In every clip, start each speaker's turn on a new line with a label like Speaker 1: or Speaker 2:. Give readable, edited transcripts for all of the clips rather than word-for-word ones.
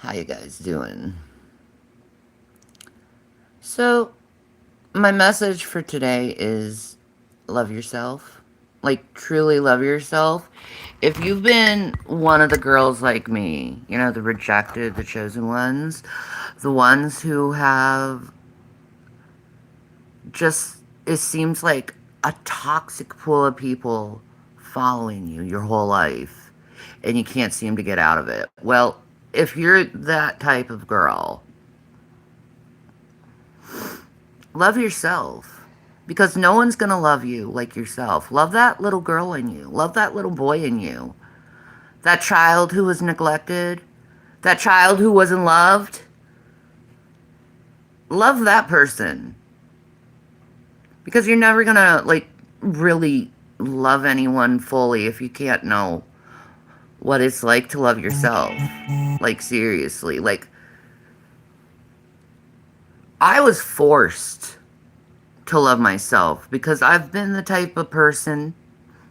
Speaker 1: How you guys doing? So, my message for today is love yourself. Like, truly love yourself. If you've been one of the girls like me, you know, the rejected, the chosen ones, the ones who have just, it seems like a toxic pool of people following you your whole life and you can't seem to get out of it. Well, if you're that type of girl, love yourself because no one's going to love you like yourself. Love that little girl in you. Love that little boy in you. That child who was neglected. That child who wasn't loved. Love that person because you're never going to like really love anyone fully if you can't know what it's like to love yourself. Like seriously, like I was forced to love myself because I've been the type of person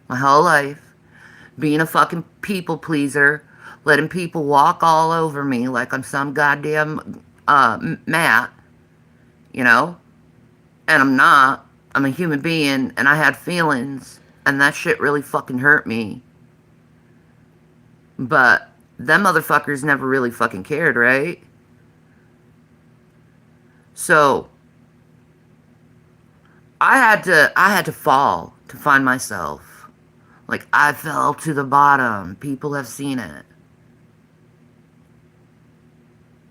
Speaker 1: my whole life, being a fucking people pleaser, letting people walk all over me like I'm some goddamn Matt, you know? And I'm not. I'm a human being and I had feelings and that shit really fucking hurt me. But them motherfuckers never really fucking cared, right? So I had to fall to find myself. Like I fell to the bottom. People have seen it.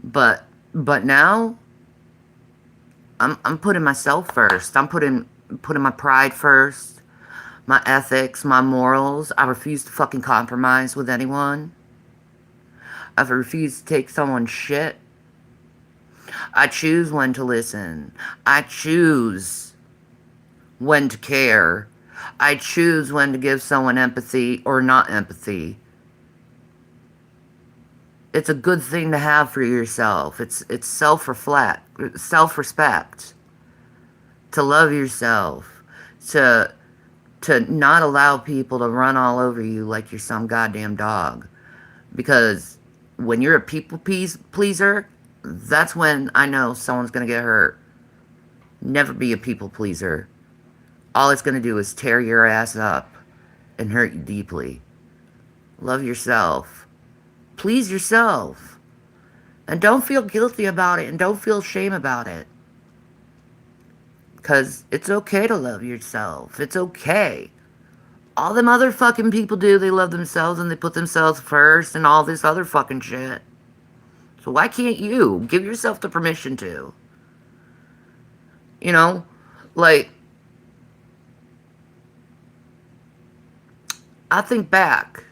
Speaker 1: But now I'm putting myself first. I'm putting my pride first, my ethics, my morals. I refuse to fucking compromise with anyone. I've refused to take someone's shit. I choose when to listen. I choose when to care. I choose when to give someone empathy or not empathy. It's a good thing to have for yourself. It's self-respect, to love yourself, to not allow people to run all over you like you're some goddamn dog. Because when you're a people pleaser, that's when I know someone's gonna get hurt. Never be a people pleaser. All it's gonna do is tear your ass up and hurt you deeply. Love yourself. Please yourself. And don't feel guilty about it and don't feel shame about it. Because it's okay to love yourself. It's okay. All them other fucking people do, they love themselves and they put themselves first and all this other fucking shit. So why can't you give yourself the permission to? You know? Like, I think back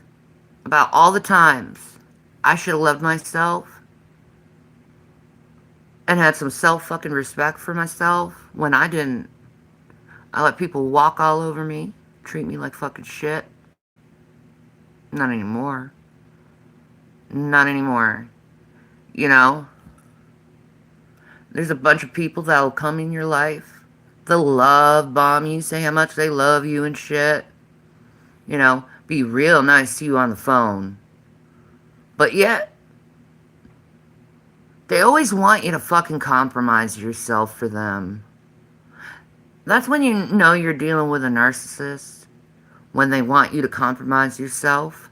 Speaker 1: about all the times I should have loved myself and had some self fucking respect for myself when I didn't. I let people walk all over me, treat me like fucking shit. Not anymore. Not anymore. You know? There's a bunch of people that'll come in your life. They'll love bomb you, say how much they love you and shit. You know, be real nice to you on the phone. But yet, they always want you to fucking compromise yourself for them. That's when you know you're dealing with a narcissist. When they want you to compromise yourself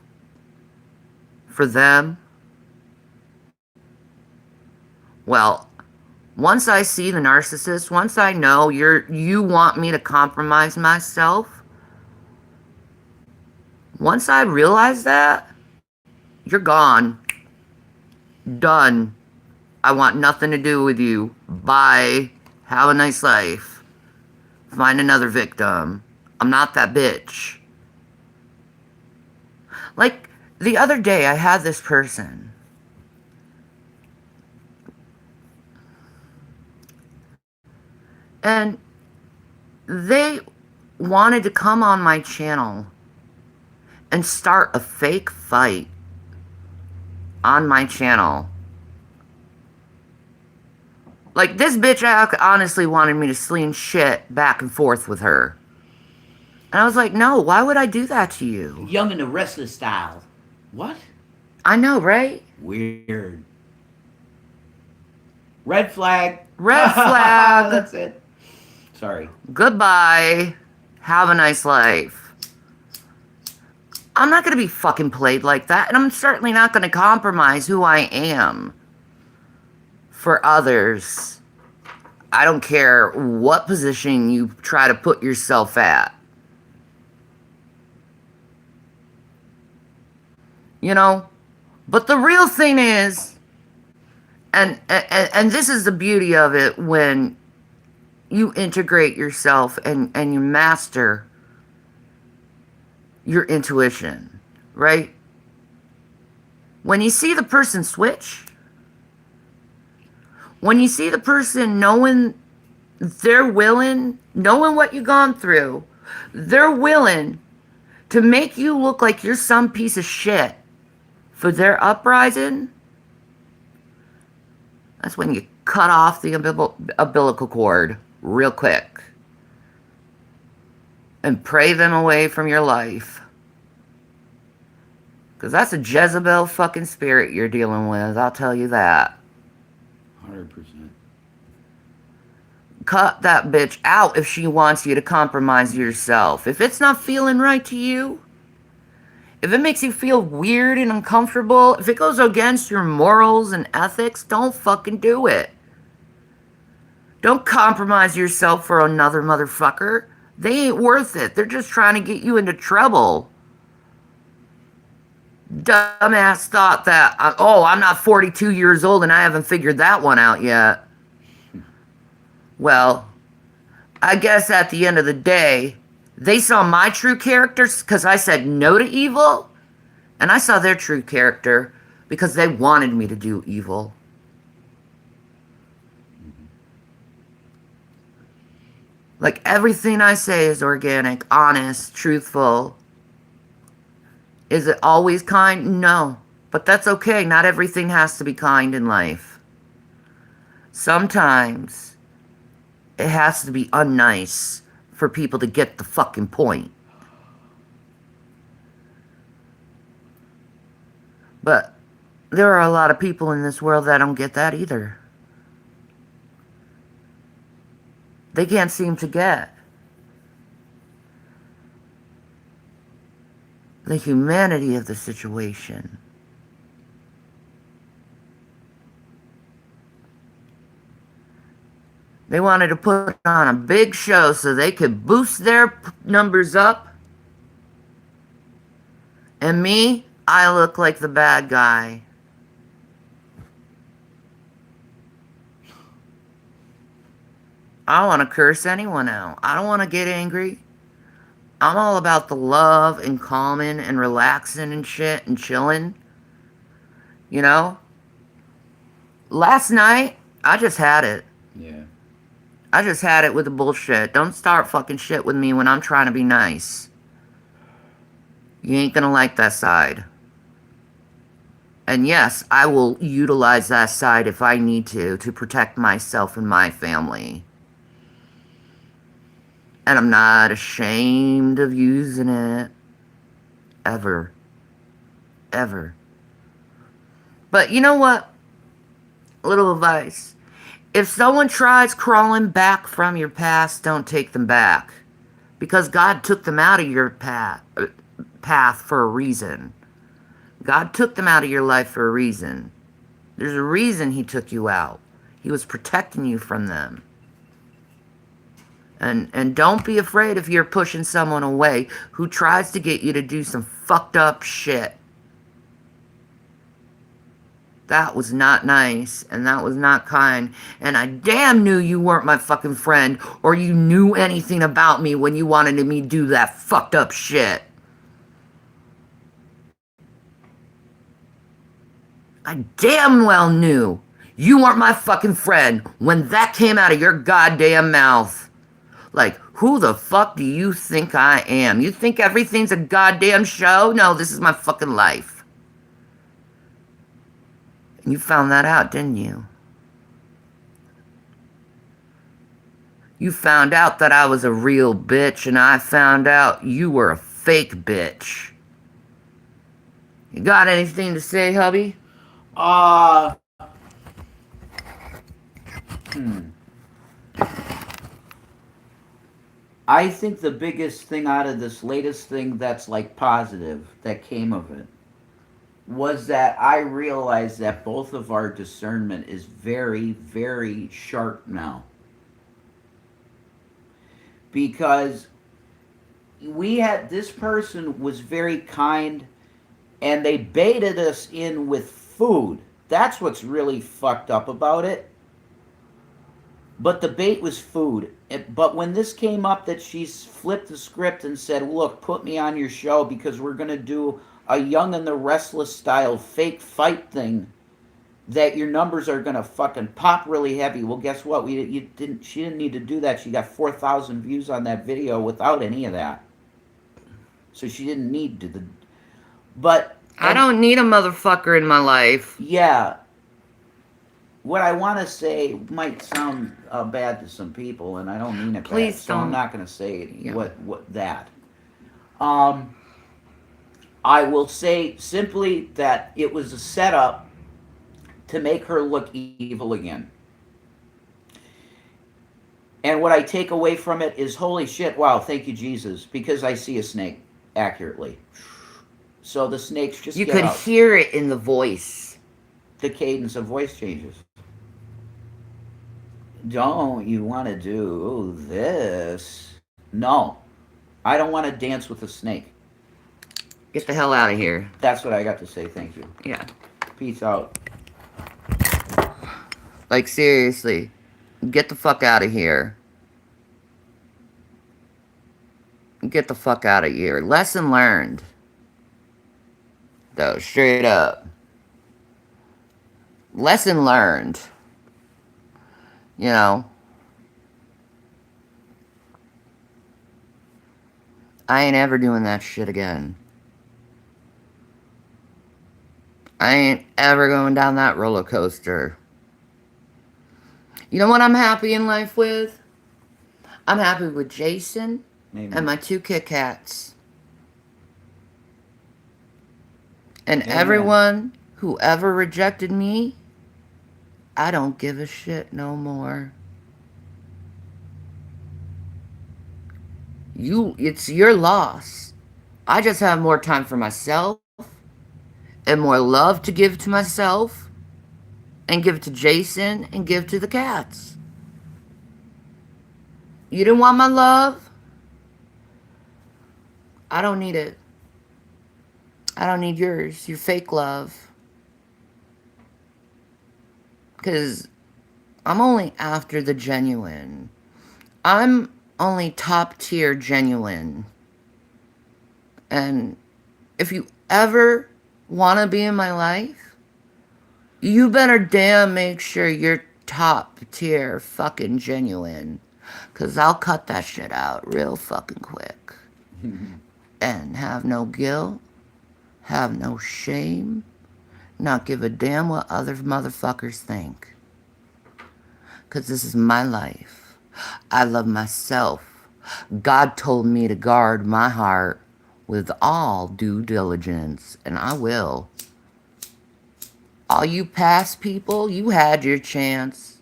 Speaker 1: for them. Well, once I see the narcissist, once I know you want me to compromise myself, once I realize that, you're gone. Done. I want nothing to do with you. Bye. Have a nice life. Find another victim. I'm not that bitch. Like, the other day, I had this person. And they wanted to come on my channel and start a fake fight on my channel. Like, this bitch honestly wanted me to sling shit back and forth with her. And I was like, no, why would I do that to you?
Speaker 2: Young and the Restless style. What?
Speaker 1: I know, right?
Speaker 2: Weird. Red flag.
Speaker 1: Red flag.
Speaker 2: That's it. Sorry.
Speaker 1: Goodbye. Have a nice life. I'm not going to be fucking played like that, and I'm certainly not going to compromise who I am for others. I don't care what position you try to put yourself at. You know? But the real thing is, and this is the beauty of it when you integrate yourself and you master your intuition, right? When you see the person switch, when you see the person knowing knowing what you've gone through, they're willing to make you look like you're some piece of shit for their uprising, that's when you cut off the umbilical cord real quick and pray them away from your life. Because that's a Jezebel fucking spirit you're dealing with, I'll tell you that.
Speaker 2: 100%.
Speaker 1: Cut that bitch out if she wants you to compromise yourself. If it's not feeling right to you, if it makes you feel weird and uncomfortable, if it goes against your morals and ethics, don't fucking do it. Don't compromise yourself for another motherfucker. They ain't worth it. They're just trying to get you into trouble. Dumbass thought that, I'm not 42 years old and I haven't figured that one out yet. Well, I guess at the end of the day, they saw my true characters because I said no to evil, and I saw their true character because they wanted me to do evil. Like, everything I say is organic, honest, truthful. Is it always kind? No. But that's okay. Not everything has to be kind in life. Sometimes it has to be unnice for people to get the fucking point. But there are a lot of people in this world that don't get that either. They can't seem to get the humanity of the situation. They wanted to put on a big show so they could boost their numbers up. And me, I look like the bad guy. I don't want to curse anyone out. I don't want to get angry. I'm all about the love and calming and relaxing and shit and chilling. You know? Last night, I just had it.
Speaker 2: Yeah.
Speaker 1: I just had it with the bullshit. Don't start fucking shit with me when I'm trying to be nice. You ain't gonna like that side. And yes, I will utilize that side if I need to protect myself and my family. And I'm not ashamed of using it. Ever. Ever. But you know what? A little advice. If someone tries crawling back from your past, don't take them back. Because God took them out of your path for a reason. God took them out of your life for a reason. There's a reason He took you out. He was protecting you from them. And don't be afraid if you're pushing someone away who tries to get you to do some fucked up shit. That was not nice, and that was not kind, and I damn knew you weren't my fucking friend, or you knew anything about me when you wanted me to do that fucked up shit. I damn well knew you weren't my fucking friend when that came out of your goddamn mouth. Like, who the fuck do you think I am? You think everything's a goddamn show? No, this is my fucking life. And you found that out, didn't you? You found out that I was a real bitch, and I found out you were a fake bitch. You got anything to say, hubby?
Speaker 2: Hmm. I think the biggest thing out of this latest thing that's like positive that came of it was that I realized that both of our discernment is very, very sharp now. Because we had this person was very kind and they baited us in with food. That's what's really fucked up about it. But the bait was food. But when this came up that she's flipped the script and said, "Look, put me on your show because we're going to do a Young and the Restless style fake fight thing that your numbers are going to fucking pop really heavy." Well, guess what? We you didn't she didn't need to do that. She got 4,000 views on that video without any of that. So she didn't need to but
Speaker 1: I don't need a motherfucker in my life.
Speaker 2: yeah, what I want to say might sound bad to some people, and I don't mean it bad,
Speaker 1: Please
Speaker 2: so I'm
Speaker 1: don't.
Speaker 2: not going to say
Speaker 1: Yeah.
Speaker 2: what that. Um, I will say simply that it was a setup to make her look evil again. And what I take away from it is, holy shit, wow, thank you, Jesus, because I see a snake accurately. So the snakes just
Speaker 1: You
Speaker 2: get
Speaker 1: could
Speaker 2: out.
Speaker 1: hear it in the voice.
Speaker 2: The cadence of voice changes. Don't you want to do this? No, I don't want to dance with a snake.
Speaker 1: Get the hell out of here.
Speaker 2: That's what I got to say. Thank you.
Speaker 1: Yeah.
Speaker 2: Peace out.
Speaker 1: Like, seriously. Get the fuck out of here. Get the fuck out of here. Lesson learned. Though, straight up. Lesson learned. You know, I ain't ever doing that shit again. I ain't ever going down that roller coaster. You know what I'm happy in life with? I'm happy with Jason and
Speaker 2: Amen.
Speaker 1: my two Kit Kats. And
Speaker 2: Amen.
Speaker 1: everyone who ever rejected me, I don't give a shit no more. It's your loss. I just have more time for myself and more love to give to myself and give to Jason and give to the cats. You didn't want my love? I don't need it. I don't need yours, your fake love. Because I'm only after the genuine. I'm only top tier genuine. And if you ever want to be in my life, you better damn make sure you're top tier fucking genuine. Because I'll cut that shit out real fucking quick. And have no guilt, have no shame, not give a damn what other motherfuckers think. Because this is my life. I love myself. God told me to guard my heart with all due diligence, and I will. All you past people, you had your chance.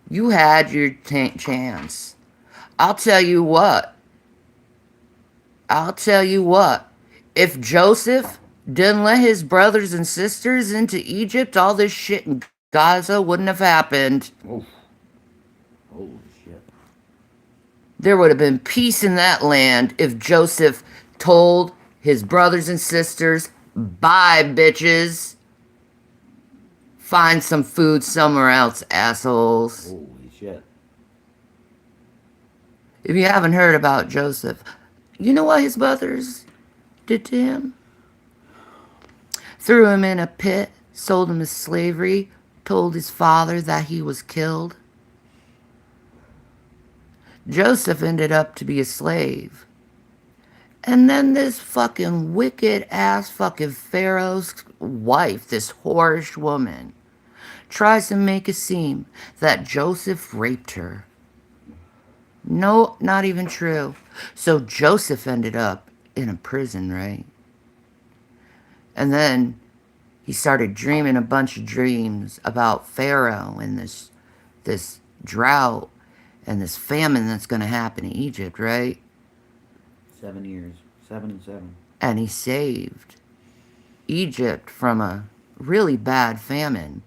Speaker 1: You had your chance. I'll tell you what. I'll tell you what. If Joseph didn't let his brothers and sisters into Egypt, all this shit in Gaza wouldn't have happened.
Speaker 2: Oh, holy shit.
Speaker 1: There would have been peace in that land if Joseph told his brothers and sisters, bye, bitches. Find some food somewhere else, assholes.
Speaker 2: Holy shit.
Speaker 1: If you haven't heard about Joseph, you know what his brothers did to him? Threw him in a pit, sold him as slavery, told his father that he was killed. Joseph ended up to be a slave. And then this fucking wicked ass fucking Pharaoh's wife, this whorish woman, tries to make it seem that Joseph raped her. No, not even true. So Joseph ended up in a prison, right? And then He started dreaming a bunch of dreams about Pharaoh and this drought and this famine that's going to happen in Egypt, right?
Speaker 2: 7 years. 7 and 7.
Speaker 1: And he saved Egypt from a really bad famine.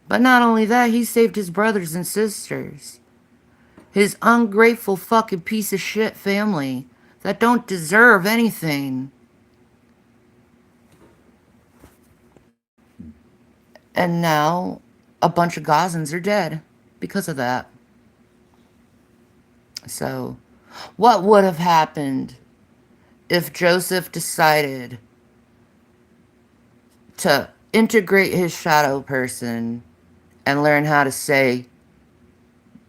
Speaker 1: But not only that, he saved his brothers and sisters. His ungrateful fucking piece of shit family that don't deserve anything. And now a bunch of Gazans are dead because of that. So, what would have happened if Joseph decided to integrate his shadow person and learn how to say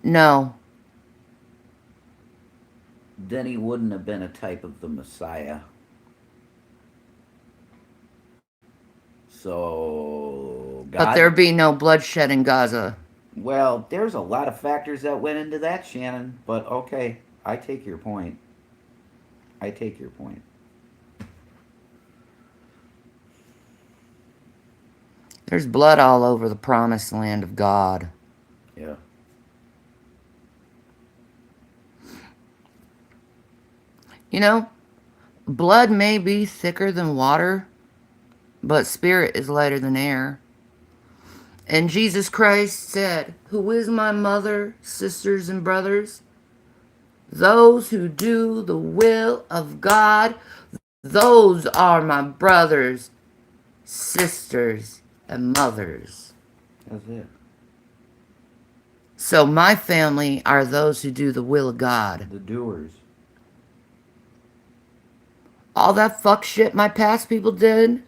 Speaker 1: no?
Speaker 2: Then he wouldn't have been a type of the Messiah. So,
Speaker 1: But
Speaker 2: God.
Speaker 1: there be no bloodshed in Gaza.
Speaker 2: Well, there's a lot of factors that went into that, Shannon. But okay, I take your point. I take your point.
Speaker 1: There's blood all over the promised land of God.
Speaker 2: Yeah.
Speaker 1: You know, blood may be thicker than water, but spirit is lighter than air. And Jesus Christ said, "Who is my mother, sisters, and brothers? Those who do the will of God, those are my brothers, sisters, and mothers."
Speaker 2: That's it.
Speaker 1: So my family are those who do the will of God.
Speaker 2: The doers.
Speaker 1: All that fuck shit my past people did,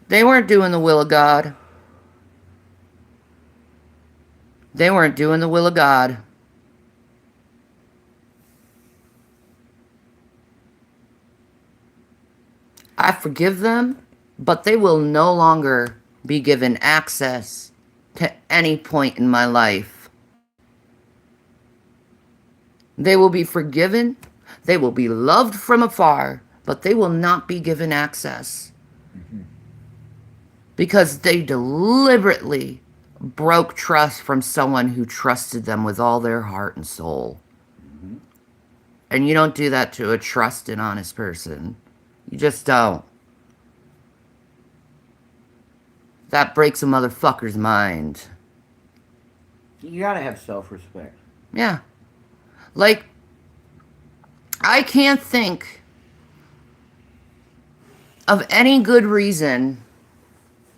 Speaker 1: they weren't doing the will of God. They weren't doing the will of God. I forgive them, but they will no longer be given access to any point in my life. They will be forgiven, they will be loved from afar, but they will not be given access. Because they deliberately broke trust from someone who trusted them with all their heart and soul.
Speaker 2: Mm-hmm.
Speaker 1: And you don't do that to a trusted, honest person. You just don't. That breaks a motherfucker's mind.
Speaker 2: You gotta have self-respect.
Speaker 1: Yeah. Like, I can't think of any good reason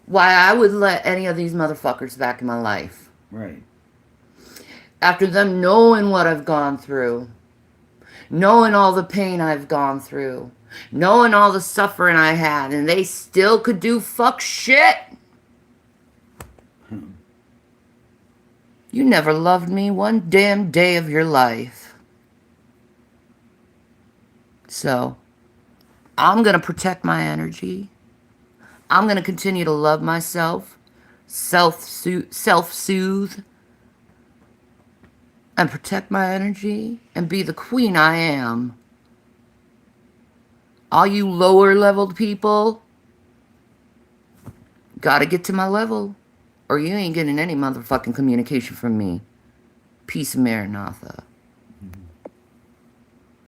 Speaker 1: why I would let any of these motherfuckers back in my life.
Speaker 2: Right.
Speaker 1: After them knowing what I've gone through, knowing all the pain I've gone through, knowing all the suffering I had, and they still could do fuck shit. You never loved me one damn day of your life. So, I'm going to protect my energy. I'm going to continue to love myself, self-soothe, and protect my energy and be the queen I am. All you lower leveled people, gotta get to my level, or you ain't getting any motherfucking communication from me. Peace, Maranatha.